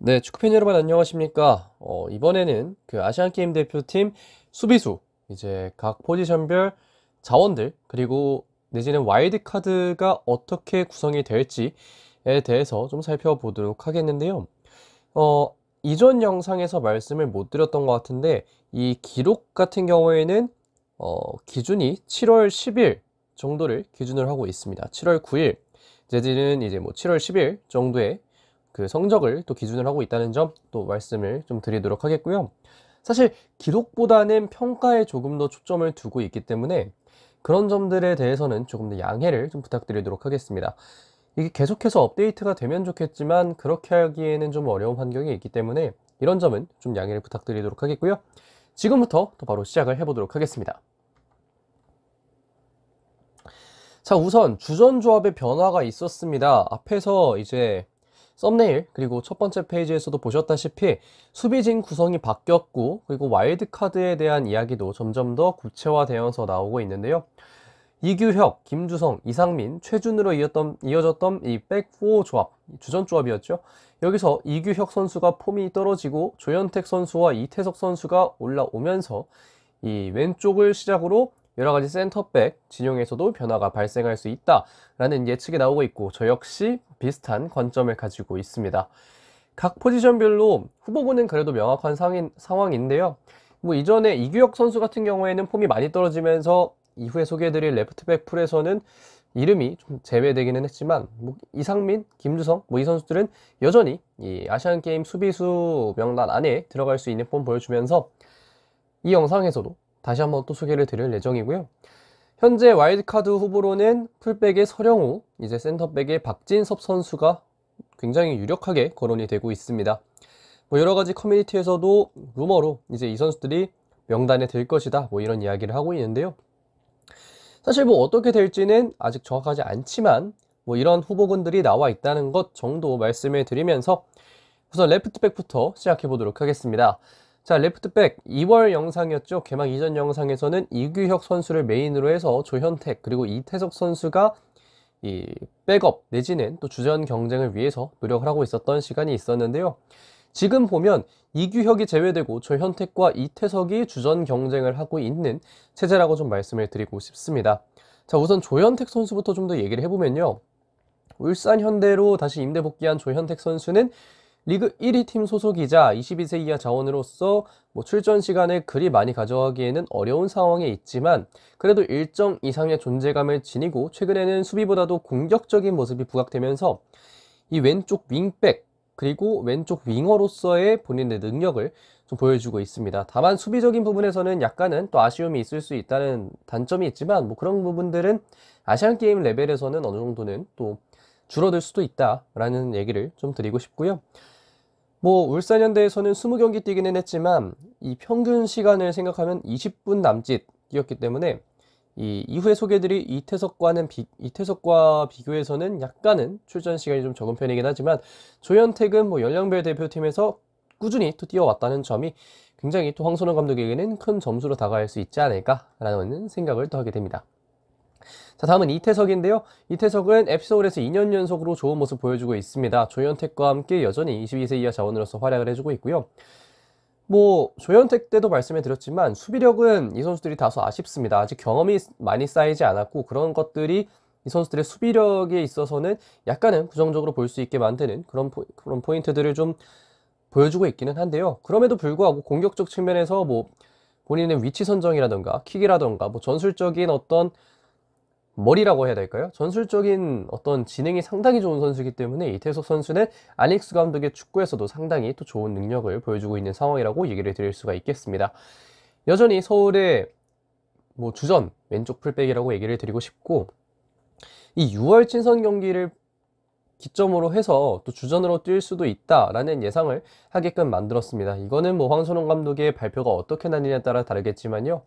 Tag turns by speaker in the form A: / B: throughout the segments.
A: 네, 축구팬 여러분 안녕하십니까? 이번에는 그 아시안게임 대표팀 수비수, 이제 각 포지션별 자원들, 그리고 내지는 와일드카드가 어떻게 구성이 될지에 대해서 좀 살펴보도록 하겠는데요. 어, 이전 영상에서 말씀을 못 드렸던 것 같은데, 이 기록 같은 경우에는, 기준이 7월 10일 정도를 기준으로 하고 있습니다. 7월 9일, 내지는 이제 뭐 7월 10일 정도의 그 성적을 또 기준으로 하고 있다는 점 또 말씀을 좀 드리도록 하겠고요. 사실 기록보다는 평가에 조금 더 초점을 두고 있기 때문에 그런 점들에 대해서는 조금 더 양해를 좀 부탁드리도록 하겠습니다. 이게 계속해서 업데이트가 되면 좋겠지만 그렇게 하기에는 좀 어려운 환경이 있기 때문에 이런 점은 좀 양해를 부탁드리도록 하겠고요. 지금부터 또 바로 시작을 해보도록 하겠습니다. 자, 우선 주전 조합의 변화가 있었습니다. 앞에서 이제 썸네일 그리고 첫 번째 페이지에서도 보셨다시피 수비진 구성이 바뀌었고, 그리고 와일드카드에 대한 이야기도 점점 더 구체화되어서 나오고 있는데요. 이규혁, 김주성, 이상민, 최준으로 이어졌던 이 백4 조합, 주전 조합이었죠. 여기서 이규혁 선수가 폼이 떨어지고 조현택 선수와 이태석 선수가 올라오면서 이 왼쪽을 시작으로 여러가지 센터백 진영에서도 변화가 발생할 수 있다라는 예측이 나오고 있고, 저 역시 비슷한 관점을 가지고 있습니다. 각 포지션별로 후보군은 그래도 명확한 상황인데요. 뭐 이전에 이규혁 선수 같은 경우에는 폼이 많이 떨어지면서 이후에 소개해드릴 레프트백 풀에서는 이름이 좀 제외되기는 했지만, 뭐 이상민, 김주성 뭐 이 선수들은 여전히 이 아시안게임 수비수 명단 안에 들어갈 수 있는 폼 보여주면서 이 영상에서도 다시 한번 또 소개를 드릴 예정이고요. 현재 와일드카드 후보로는 풀백의 서령우, 이제 센터백의 박진섭 선수가 굉장히 유력하게 거론이 되고 있습니다. 뭐 여러 가지 커뮤니티에서도 루머로 이제 이 선수들이 명단에 들 것이다, 뭐 이런 이야기를 하고 있는데요. 사실 뭐 어떻게 될지는 아직 정확하지 않지만 뭐 이런 후보군들이 나와 있다는 것 정도 말씀을 드리면서 우선 레프트백부터 시작해 보도록 하겠습니다. 자, 레프트백 2월 영상이었죠. 개막 이전 영상에서는 이규혁 선수를 메인으로 해서 조현택 그리고 이태석 선수가 이 백업 내지는 또 주전 경쟁을 위해서 노력을 하고 있었던 시간이 있었는데요. 지금 보면 이규혁이 제외되고 조현택과 이태석이 주전 경쟁을 하고 있는 체제라고 좀 말씀을 드리고 싶습니다. 자, 우선 조현택 선수부터 좀 더 얘기를 해보면요. 울산 현대로 다시 임대 복귀한 조현택 선수는 리그 1위 팀 소속이자 22세 이하 자원으로서 뭐 출전 시간을 그리 많이 가져가기에는 어려운 상황에 있지만 그래도 일정 이상의 존재감을 지니고 최근에는 수비보다도 공격적인 모습이 부각되면서 이 왼쪽 윙백 그리고 왼쪽 윙어로서의 본인의 능력을 좀 보여주고 있습니다. 다만 수비적인 부분에서는 약간은 또 아쉬움이 있을 수 있다는 단점이 있지만 뭐 그런 부분들은 아시안게임 레벨에서는 어느 정도는 또 줄어들 수도 있다라는 얘기를 좀 드리고 싶고요. 뭐 울산현대에서는 20경기 뛰기는 했지만 이 평균 시간을 생각하면 20분 남짓 뛰었기 때문에 이 이후에 소개드릴 이태석과 비교해서는 약간은 출전 시간이 좀 적은 편이긴 하지만 조현택은 뭐 연령별 대표팀에서 꾸준히 또 뛰어왔다는 점이 굉장히 또 황선홍 감독에게는 큰 점수로 다가갈 수 있지 않을까라는 생각을 또 하게 됩니다. 자, 다음은 이태석인데요. 이태석은 FC서울에서 2년 연속으로 좋은 모습 보여주고 있습니다. 조현택과 함께 여전히 22세 이하 자원으로서 활약을 해주고 있고요. 뭐 조현택 때도 말씀해 드렸지만 수비력은 이 선수들이 다소 아쉽습니다. 아직 경험이 많이 쌓이지 않았고 그런 것들이 이 선수들의 수비력에 있어서는 약간은 부정적으로 볼 수 있게 만드는 그런 포인트들을 좀 보여주고 있기는 한데요. 그럼에도 불구하고 공격적 측면에서 뭐 본인의 위치 선정이라던가 킥이라던가 뭐 전술적인 어떤 머리라고 해야 될까요? 전술적인 어떤 지능이 상당히 좋은 선수이기 때문에 이태석 선수는 안익수 감독의 축구에서도 상당히 또 좋은 능력을 보여주고 있는 상황이라고 얘기를 드릴 수가 있겠습니다. 여전히 서울의 뭐 주전 왼쪽 풀백이라고 얘기를 드리고 싶고, 이 6월 친선 경기를 기점으로 해서 또 주전으로 뛸 수도 있다라는 예상을 하게끔 만들었습니다. 이거는 뭐 황선홍 감독의 발표가 어떻게 나느냐에 따라 다르겠지만요.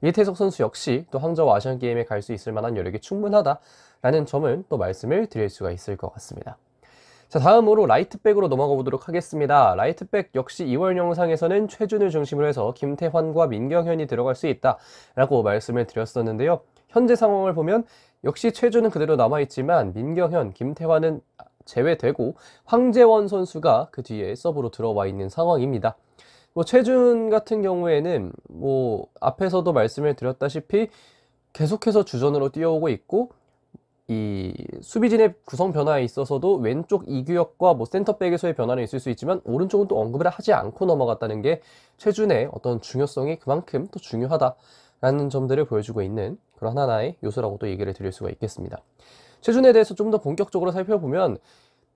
A: 이태석 선수 역시 또 항저우 아시안게임에 갈 수 있을 만한 여력이 충분하다라는 점을 또 말씀을 드릴 수가 있을 것 같습니다. 자, 다음으로 라이트백으로 넘어가 보도록 하겠습니다. 라이트백 역시 2월 영상에서는 최준을 중심으로 해서 김태환과 민경현이 들어갈 수 있다라고 말씀을 드렸었는데요. 현재 상황을 보면 역시 최준은 그대로 남아있지만 민경현, 김태환은 제외되고 황재원 선수가 그 뒤에 서브로 들어와 있는 상황입니다. 뭐 최준 같은 경우에는 뭐 앞에서도 말씀을 드렸다시피 계속해서 주전으로 뛰어오고 있고, 이 수비진의 구성 변화에 있어서도 왼쪽 이규혁과 뭐 센터백에서의 변화는 있을 수 있지만 오른쪽은 또 언급을 하지 않고 넘어갔다는 게 최준의 어떤 중요성이 그만큼 또 중요하다라는 점들을 보여주고 있는 그런 하나의 요소라고 또 얘기를 드릴 수가 있겠습니다. 최준에 대해서 좀 더 본격적으로 살펴보면,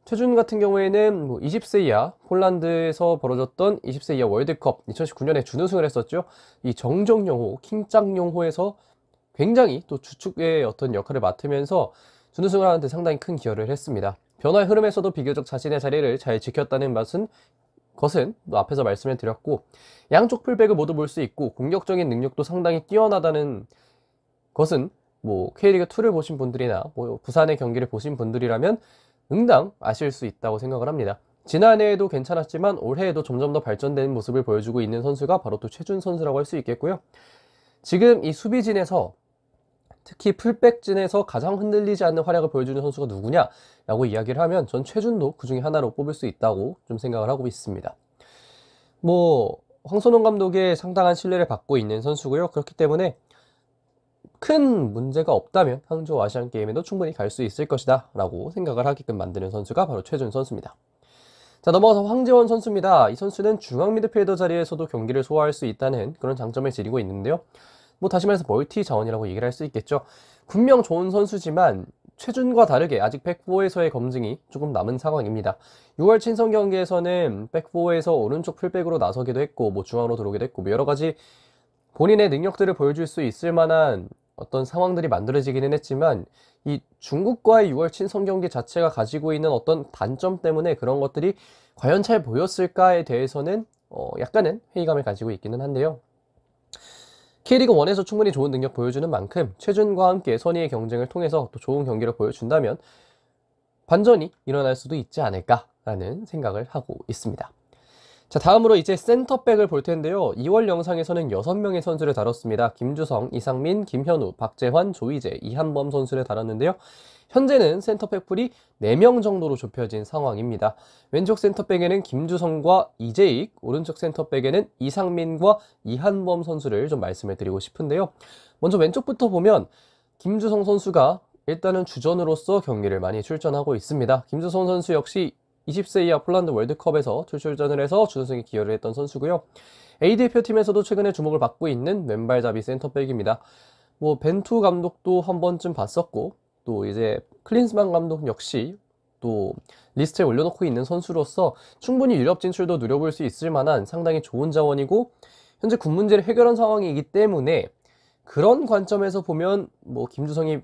A: 최준 같은 경우에는 뭐 20세 이하 폴란드에서 벌어졌던 20세 이하 월드컵 2019년에 준우승을 했었죠. 이 정정용호, 킹짱용호에서 굉장히 또 주축의 어떤 역할을 맡으면서 준우승을 하는데 상당히 큰 기여를 했습니다. 변화의 흐름에서도 비교적 자신의 자리를 잘 지켰다는 것은 또 앞에서 말씀을 드렸고, 양쪽 풀백을 모두 볼 수 있고 공격적인 능력도 상당히 뛰어나다는 것은 뭐 K리그2를 보신 분들이나 뭐 부산의 경기를 보신 분들이라면 응당 아실 수 있다고 생각을 합니다. 지난해에도 괜찮았지만 올해에도 점점 더 발전된 모습을 보여주고 있는 선수가 바로 또 최준 선수라고 할 수 있겠고요. 지금 이 수비진에서, 특히 풀백진에서 가장 흔들리지 않는 활약을 보여주는 선수가 누구냐라고 이야기를 하면 전 최준도 그 중에 하나로 뽑을 수 있다고 좀 생각을 하고 있습니다. 뭐 황선홍 감독의 상당한 신뢰를 받고 있는 선수고요. 그렇기 때문에 큰 문제가 없다면 항저우 아시안게임에도 충분히 갈 수 있을 것이다 라고 생각을 하게끔 만드는 선수가 바로 최준 선수입니다. 자, 넘어가서 황재원 선수입니다. 이 선수는 중앙 미드필더 자리에서도 경기를 소화할 수 있다는 그런 장점을 지니고 있는데요. 뭐 다시 말해서 멀티 자원이라고 얘기를 할 수 있겠죠. 분명 좋은 선수지만 최준과 다르게 아직 백4에서의 검증이 조금 남은 상황입니다. 6월 친선 경기에서는 백4에서 오른쪽 풀백으로 나서기도 했고, 뭐 중앙으로 들어오기도 했고, 뭐 여러 가지 본인의 능력들을 보여줄 수 있을 만한 어떤 상황들이 만들어지기는 했지만, 이 중국과의 6월 친선 경기 자체가 가지고 있는 어떤 단점 때문에 그런 것들이 과연 잘 보였을까에 대해서는 약간은 회의감을 가지고 있기는 한데요. K리그1에서 충분히 좋은 능력 보여주는 만큼 최준과 함께 선의의 경쟁을 통해서 또 좋은 경기를 보여준다면 반전이 일어날 수도 있지 않을까라는 생각을 하고 있습니다. 자, 다음으로 이제 센터백을 볼 텐데요. 2월 영상에서는 6명의 선수를 다뤘습니다. 김주성, 이상민, 김현우, 박재환, 조이제, 이한범 선수를 다뤘는데요. 현재는 센터백 풀이 4명 정도로 좁혀진 상황입니다. 왼쪽 센터백에는 김주성과 이재익, 오른쪽 센터백에는 이상민과 이한범 선수를 좀 말씀을 드리고 싶은데요. 먼저 왼쪽부터 보면 김주성 선수가 일단은 주전으로서 경기를 많이 출전하고 있습니다. 김주성 선수 역시 20세 이하 폴란드 월드컵에서 출전을 해서 준우승에 기여를 했던 선수고요. A대표팀에서도 최근에 주목을 받고 있는 왼발잡이 센터백입니다. 뭐 벤투 감독도 한 번쯤 봤었고, 또 이제 클린스만 감독 역시 또 리스트에 올려놓고 있는 선수로서 충분히 유럽 진출도 누려볼 수 있을 만한 상당히 좋은 자원이고, 현재 군 문제를 해결한 상황이기 때문에 그런 관점에서 보면 뭐 김주성이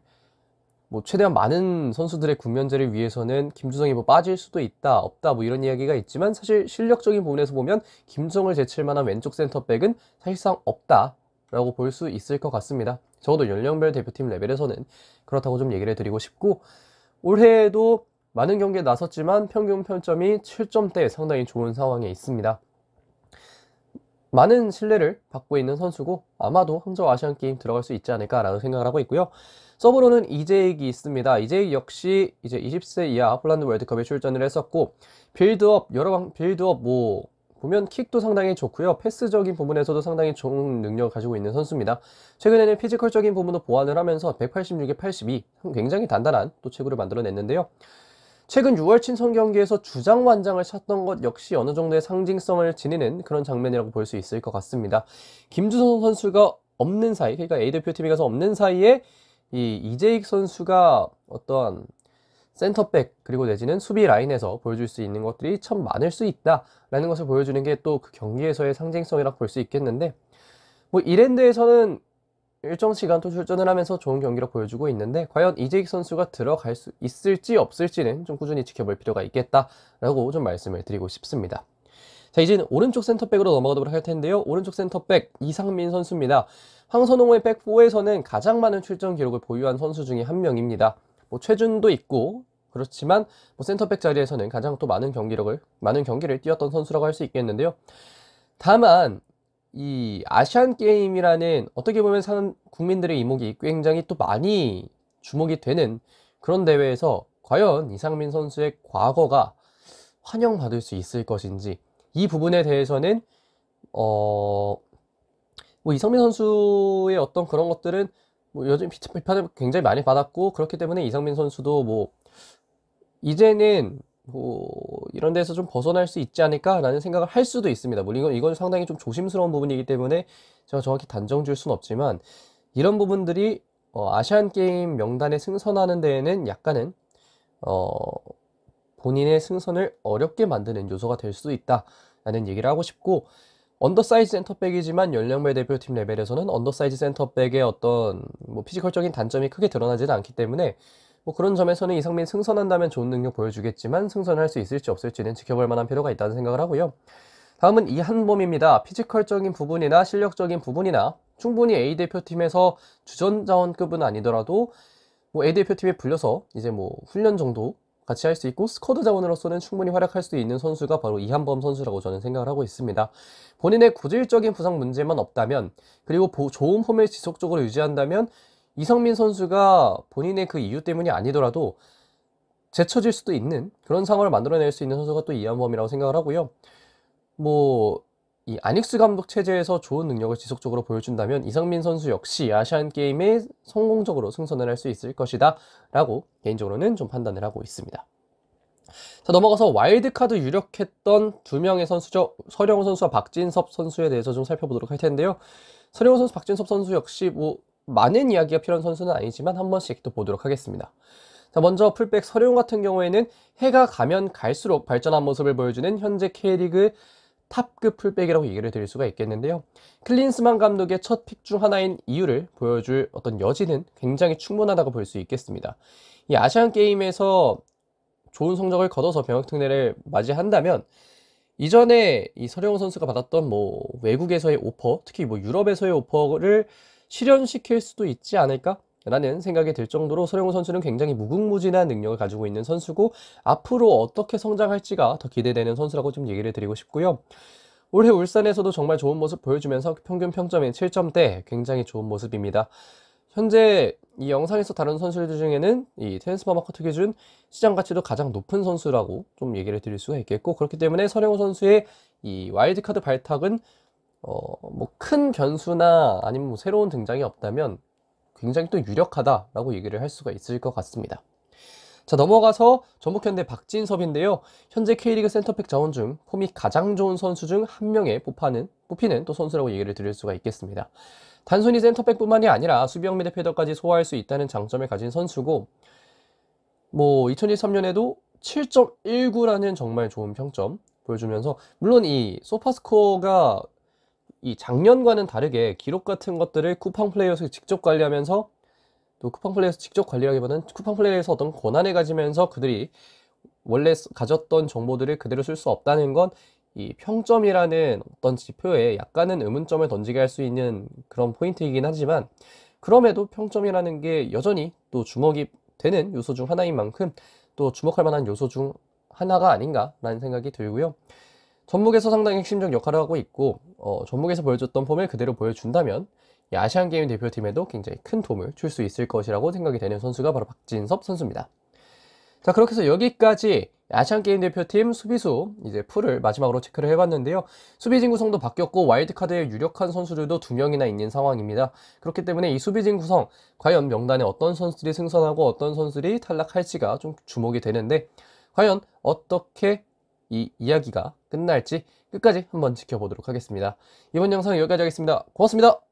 A: 뭐 최대한 많은 선수들의 군면제를 위해서는 김주성이 뭐 빠질 수도 있다 없다 뭐 이런 이야기가 있지만, 사실 실력적인 부분에서 보면 김주성을 제칠 만한 왼쪽 센터백은 사실상 없다라고 볼 수 있을 것 같습니다. 적어도 연령별 대표팀 레벨에서는 그렇다고 좀 얘기를 드리고 싶고, 올해에도 많은 경기에 나섰지만 평균 평점이 7점대 상당히 좋은 상황에 있습니다. 많은 신뢰를 받고 있는 선수고 아마도 항저우 아시안게임 들어갈 수 있지 않을까라고 생각을 하고 있고요. 서브로는 이재익이 있습니다. 이재익 역시 이제 20세 이하 폴란드 월드컵에 출전을 했었고, 빌드업 뭐 보면 킥도 상당히 좋고요. 패스적인 부분에서도 상당히 좋은 능력을 가지고 있는 선수입니다. 최근에는 피지컬적인 부분도 보완을 하면서 186에 82, 굉장히 단단한 또 체구를 만들어냈는데요. 최근 6월 친선 경기에서 주장완장을 찾던 것 역시 어느 정도의 상징성을 지니는 그런 장면이라고 볼 수 있을 것 같습니다. 김주성 선수가 없는 사이, 그러니까 A대표팀에 가서 없는 사이에 이 이재익 선수가 어떠한 센터백 그리고 내지는 수비 라인에서 보여줄 수 있는 것들이 참 많을 수 있다라는 것을 보여주는 게 또 그 경기에서의 상징성이라고 볼 수 있겠는데, 뭐 이랜드에서는 일정 시간 또 출전을 하면서 좋은 경기를 보여주고 있는데, 과연 이재익 선수가 들어갈 수 있을지 없을지는 좀 꾸준히 지켜볼 필요가 있겠다라고 좀 말씀을 드리고 싶습니다. 자, 이제는 오른쪽 센터백으로 넘어가도록 할 텐데요. 오른쪽 센터백 이상민 선수입니다. 황선홍의 백4에서는 가장 많은 출전 기록을 보유한 선수 중에 한 명입니다. 뭐 최준도 있고 그렇지만 뭐 센터백 자리에서는 가장 또 많은 경기를 뛰었던 선수라고 할 수 있겠는데요. 다만 이 아시안 게임이라는 어떻게 보면 국민들의 이목이 굉장히 또 많이 주목이 되는 그런 대회에서 과연 이상민 선수의 과거가 환영받을 수 있을 것인지, 이 부분에 대해서는 뭐 이상민 선수의 어떤 그런 것들은 뭐 요즘 비판을 굉장히 많이 받았고, 그렇기 때문에 이상민 선수도 뭐 이제는 뭐 이런 데서 좀 벗어날 수 있지 않을까라는 생각을 할 수도 있습니다. 물론 이건 상당히 좀 조심스러운 부분이기 때문에 제가 정확히 단정 지을 수는 없지만, 이런 부분들이 아시안 게임 명단에 승선하는 데에는 약간은 본인의 승선을 어렵게 만드는 요소가 될 수도 있다라는 얘기를 하고 싶고, 언더사이즈 센터백이지만 연령별 대표팀 레벨에서는 언더사이즈 센터백의 어떤 뭐 피지컬적인 단점이 크게 드러나지는 않기 때문에, 뭐 그런 점에서는 이상민 승선한다면 좋은 능력 보여주겠지만 승선할 수 있을지 없을지는 지켜볼 만한 필요가 있다는 생각을 하고요. 다음은 이한범입니다. 피지컬적인 부분이나 실력적인 부분이나 충분히 A대표팀에서 주전자원급은 아니더라도 뭐 A대표팀에 불려서 이제 뭐 훈련 정도 같이 할 수 있고 스쿼드 자원으로서는 충분히 활약할 수 있는 선수가 바로 이한범 선수라고 저는 생각을 하고 있습니다. 본인의 고질적인 부상 문제만 없다면, 그리고 좋은 폼을 지속적으로 유지한다면 이성민 선수가 본인의 그 이유 때문이 아니더라도 제쳐질 수도 있는 그런 상황을 만들어낼 수 있는 선수가 또 이한범이라고 생각을 하고요. 뭐 이 아닉스 감독 체제에서 좋은 능력을 지속적으로 보여준다면 이상민 선수 역시 아시안 게임에 성공적으로 승선을 할 수 있을 것이다 라고 개인적으로는 좀 판단을 하고 있습니다. 자, 넘어가서 와일드카드 유력했던 두 명의 선수죠. 서령우 선수와 박진섭 선수에 대해서 좀 살펴보도록 할 텐데요. 서령우 선수, 박진섭 선수 역시 뭐 많은 이야기가 필요한 선수는 아니지만 한 번씩 또 보도록 하겠습니다. 자, 먼저 풀백 서령우 같은 경우에는 해가 가면 갈수록 발전한 모습을 보여주는 현재 K리그 탑급 풀백이라고 얘기를 드릴 수가 있겠는데요. 클린스만 감독의 첫 픽 중 하나인 이유를 보여줄 어떤 여지는 굉장히 충분하다고 볼 수 있겠습니다. 이 아시안 게임에서 좋은 성적을 거둬서 병역 특례를 맞이한다면 이전에 이 서령우 선수가 받았던 뭐 외국에서의 오퍼, 특히 뭐 유럽에서의 오퍼를 실현시킬 수도 있지 않을까? 라는 생각이 들 정도로 서령우 선수는 굉장히 무궁무진한 능력을 가지고 있는 선수고, 앞으로 어떻게 성장할지가 더 기대되는 선수라고 좀 얘기를 드리고 싶고요. 올해 울산에서도 정말 좋은 모습 보여주면서 평균 평점인 7점대 굉장히 좋은 모습입니다. 현재 이 영상에서 다른 선수들 중에는 이 트랜스퍼마커트 기준 시장 가치도 가장 높은 선수라고 좀 얘기를 드릴 수가 있겠고, 그렇기 때문에 서령우 선수의 이 와일드카드 발탁은 뭐 큰 변수나 아니면 뭐 새로운 등장이 없다면 굉장히 또 유력하다라고 얘기를 할 수가 있을 것 같습니다. 자, 넘어가서 전북현대 박진섭인데요. 현재 K리그 센터백 자원 중 폼이 가장 좋은 선수 중 한 명에 뽑히는 또 선수라고 얘기를 드릴 수가 있겠습니다. 단순히 센터백뿐만이 아니라 수비형 미드필더까지 소화할 수 있다는 장점을 가진 선수고, 뭐 2023년에도 7.19라는 정말 좋은 평점 보여주면서, 물론 이 소파스코어가 이 작년과는 다르게 기록 같은 것들을 쿠팡 플레이어에서 직접 관리하면서, 또 쿠팡 플레이에서 직접 관리하기보다는 쿠팡 플레이에서 어떤 권한을 가지면서 그들이 원래 가졌던 정보들을 그대로 쓸 수 없다는 건 이 평점이라는 어떤 지표에 약간은 의문점을 던지게 할 수 있는 그런 포인트이긴 하지만, 그럼에도 평점이라는 게 여전히 또 주목이 되는 요소 중 하나인 만큼 또 주목할 만한 요소 중 하나가 아닌가라는 생각이 들고요. 전북에서 상당히 핵심적 역할을 하고 있고, 전북에서 보여줬던 폼을 그대로 보여준다면 이 아시안게임 대표팀에도 굉장히 큰 도움을 줄 수 있을 것이라고 생각이 되는 선수가 바로 박진섭 선수입니다. 자, 그렇게 해서 여기까지 아시안게임 대표팀 수비수 이제 풀을 마지막으로 체크를 해봤는데요. 수비진 구성도 바뀌었고 와일드카드에 유력한 선수들도 2명이나 있는 상황입니다. 그렇기 때문에 이 수비진 구성, 과연 명단에 어떤 선수들이 승선하고 어떤 선수들이 탈락할지가 좀 주목이 되는데, 과연 어떻게 이 이야기가 끝날지 끝까지 한번 지켜보도록 하겠습니다. 이번 영상은 여기까지 하겠습니다. 고맙습니다.